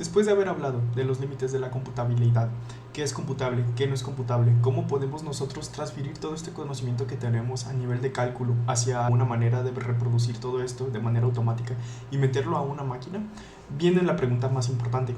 Después de haber hablado de los límites de la computabilidad, qué es computable, qué no es computable, cómo podemos nosotros transferir todo este conocimiento que tenemos a nivel de cálculo hacia una manera de reproducir todo esto de manera automática y meterlo a una máquina, viene la pregunta más importante.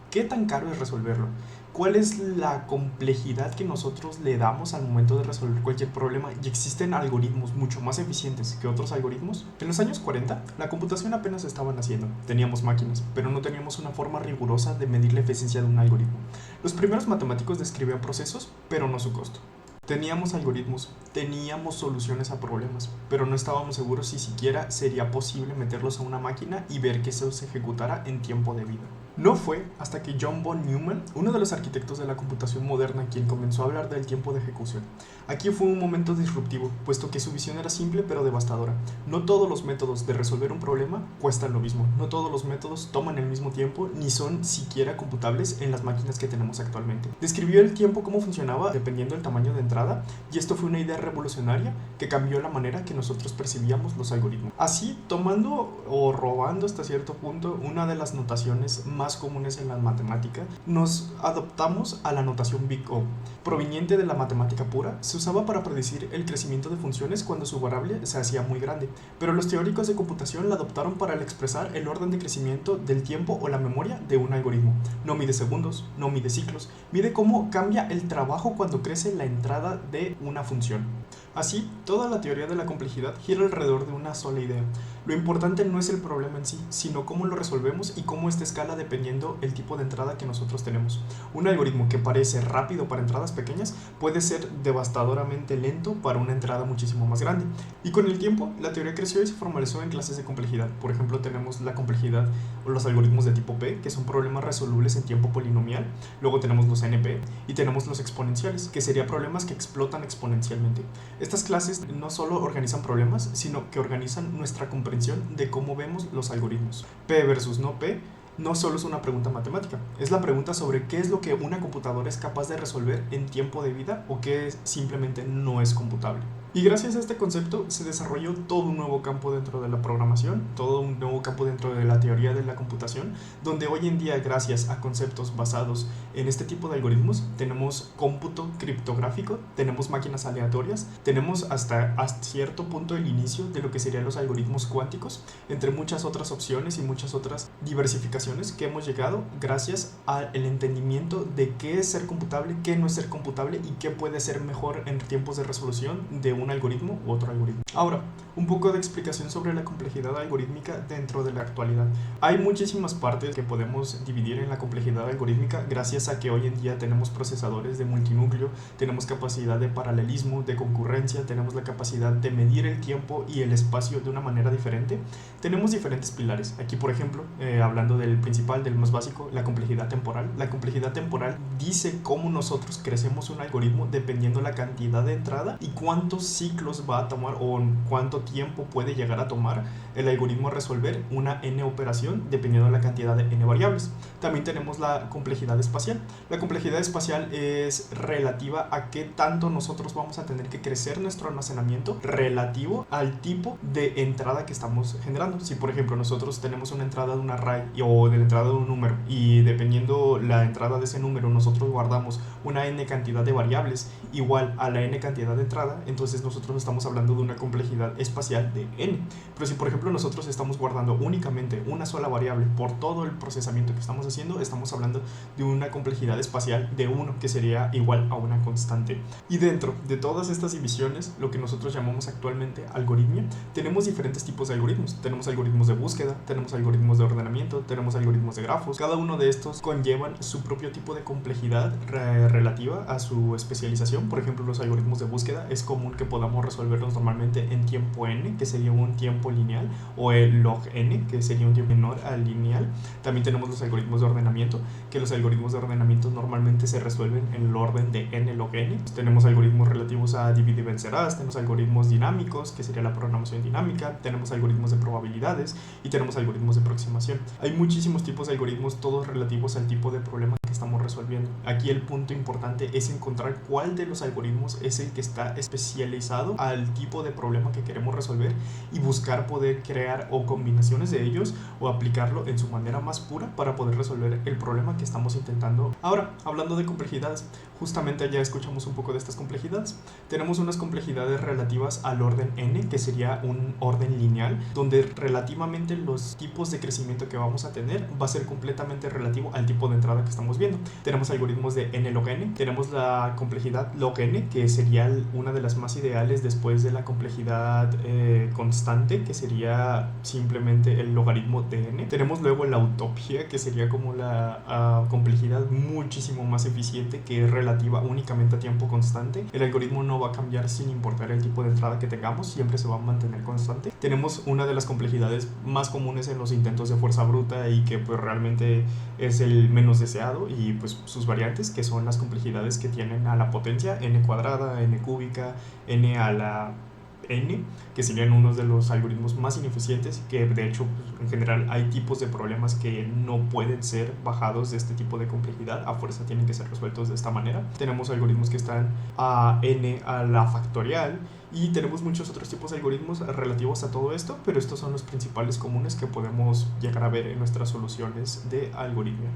¿Qué tan caro es resolverlo? ¿Cuál es la complejidad que nosotros le damos al momento de resolver cualquier problema? Y existen algoritmos mucho más eficientes que otros algoritmos. En los años 40, la computación apenas estaba naciendo. Teníamos máquinas, pero no teníamos una forma rigurosa de medir la eficiencia de un algoritmo. Los primeros matemáticos describían procesos, pero no su costo. Teníamos algoritmos, teníamos soluciones a problemas, pero no estábamos seguros si siquiera sería posible meterlos a una máquina y ver que eso se ejecutara en tiempo de vida. No fue hasta que John von Neumann, uno de los arquitectos de la computación moderna, quien comenzó a hablar del tiempo de ejecución. Aquí fue un momento disruptivo, puesto que su visión era simple pero devastadora. No todos los métodos de resolver un problema cuestan lo mismo, no todos los métodos toman el mismo tiempo ni son siquiera computables en las máquinas que tenemos actualmente. Describió el tiempo cómo funcionaba dependiendo del tamaño de entrada, y esto fue una idea revolucionaria que cambió la manera que nosotros percibíamos los algoritmos. Así, tomando o robando hasta cierto punto una de las notaciones más comunes en la matemática, nos adoptamos a la notación Big O. Proveniente de la matemática pura, se usaba para predecir el crecimiento de funciones cuando su variable se hacía muy grande, pero los teóricos de computación la adoptaron para expresar el orden de crecimiento del tiempo o la memoria de un algoritmo. No mide segundos, no mide ciclos, mide cómo cambia el trabajo cuando crece la entrada de una función. Así, toda la teoría de la complejidad gira alrededor de una sola idea. Lo importante no es el problema en sí, sino cómo lo resolvemos y cómo esta escala dependiendo el tipo de entrada que nosotros tenemos. Un algoritmo que parece rápido para entradas pequeñas puede ser devastadoramente lento para una entrada muchísimo más grande. Y con el tiempo, la teoría creció y se formalizó en clases de complejidad. Por ejemplo, tenemos la complejidad o los algoritmos de tipo P, que son problemas resolubles en tiempo polinomial. Luego tenemos los NP y tenemos los exponenciales, que serían problemas que explotan exponencialmente. Estas clases no solo organizan problemas, sino que organizan nuestra comprensión de cómo vemos los algoritmos. P versus no P no solo es una pregunta matemática, es la pregunta sobre qué es lo que una computadora es capaz de resolver en tiempo de vida o qué simplemente no es computable. Y gracias a este concepto se desarrolló todo un nuevo campo dentro de la programación, todo un nuevo campo dentro de la teoría de la computación, donde hoy en día, gracias a conceptos basados en este tipo de algoritmos, tenemos cómputo criptográfico, tenemos máquinas aleatorias, tenemos hasta cierto punto el inicio de lo que serían los algoritmos cuánticos, entre muchas otras opciones y muchas otras diversificaciones que hemos llegado gracias al entendimiento de qué es ser computable, qué no es ser computable y qué puede ser mejor en tiempos de resolución de un algoritmo u otro algoritmo. Ahora, un poco de explicación sobre la complejidad algorítmica dentro de la actualidad. Hay muchísimas partes que podemos dividir en la complejidad algorítmica gracias a que hoy en día tenemos procesadores de multinúcleo, tenemos capacidad de paralelismo, de concurrencia, tenemos la capacidad de medir el tiempo y el espacio de una manera diferente. Tenemos diferentes pilares. Aquí, por ejemplo, hablando del principal, del más básico, la complejidad temporal. La complejidad temporal dice cómo nosotros crecemos un algoritmo dependiendo la cantidad de entrada y cuántos ciclos va a tomar o cuánto tiempo puede llegar a tomar el algoritmo a resolver una n operación dependiendo de la cantidad de n variables. También tenemos la complejidad espacial. La complejidad espacial es relativa a qué tanto nosotros vamos a tener que crecer nuestro almacenamiento relativo al tipo de entrada que estamos generando. Si por ejemplo nosotros tenemos una entrada de un array o de la entrada de un número y dependiendo la entrada de ese número nosotros guardamos una n cantidad de variables igual a la n cantidad de entrada, entonces nosotros estamos hablando de una complejidad espacial de n. Pero si por ejemplo nosotros estamos guardando únicamente una sola variable por todo el procesamiento que estamos haciendo, estamos hablando de una complejidad espacial de 1, que sería igual a una constante. Y dentro de todas estas divisiones, lo que nosotros llamamos actualmente algoritmia, tenemos diferentes tipos de algoritmos. Tenemos algoritmos de búsqueda, tenemos algoritmos de ordenamiento, tenemos algoritmos de grafos. Cada uno de estos conllevan su propio tipo de complejidad relativa a su especialización. Por ejemplo, los algoritmos de búsqueda es común que podamos resolverlos normalmente en tiempo n, que sería un tiempo lineal, o el log n, que sería un tiempo menor al lineal. También tenemos los algoritmos de ordenamiento, que los algoritmos de ordenamiento normalmente se resuelven en el orden de n log n. Tenemos algoritmos relativos a divide y vencerás, tenemos algoritmos dinámicos, que sería la programación dinámica, tenemos algoritmos de probabilidades y tenemos algoritmos de aproximación. Hay muchísimos tipos de algoritmos, todos relativos al tipo de problema que estamos resolviendo. Aquí el punto importante es encontrar cuál de los algoritmos es el que está especializado al tipo de problema que queremos resolver y buscar poder crear o combinaciones de ellos o aplicarlo en su manera más pura para poder resolver el problema que estamos intentando. Ahora, hablando de complejidades, justamente ya escuchamos un poco de estas complejidades. Tenemos unas complejidades relativas al orden n, que sería un orden lineal, donde relativamente los tipos de crecimiento que vamos a tener va a ser completamente relativo al tipo de entrada que estamos viendo. Tenemos algoritmos de n log n, tenemos la complejidad log n, que sería una de las más ideales después de la complejidad constante, que sería simplemente el logaritmo de n. Tenemos luego la utopía, que sería como la complejidad muchísimo más eficiente, que es relativa únicamente a tiempo constante. El algoritmo no va a cambiar sin importar el tipo de entrada que tengamos, siempre se va a mantener constante. Tenemos una de las complejidades más comunes en los intentos de fuerza bruta y que pues realmente es el menos deseado, y pues sus variantes, que son las complejidades que tienen a la potencia n cuadrada, n cúbica, n a la n, que serían unos de los algoritmos más ineficientes, que de hecho pues, en general hay tipos de problemas que no pueden ser bajados de este tipo de complejidad, a fuerza tienen que ser resueltos de esta manera. Tenemos algoritmos que están a n a la factorial, y tenemos muchos otros tipos de algoritmos relativos a todo esto, pero estos son los principales comunes que podemos llegar a ver en nuestras soluciones de algoritmia.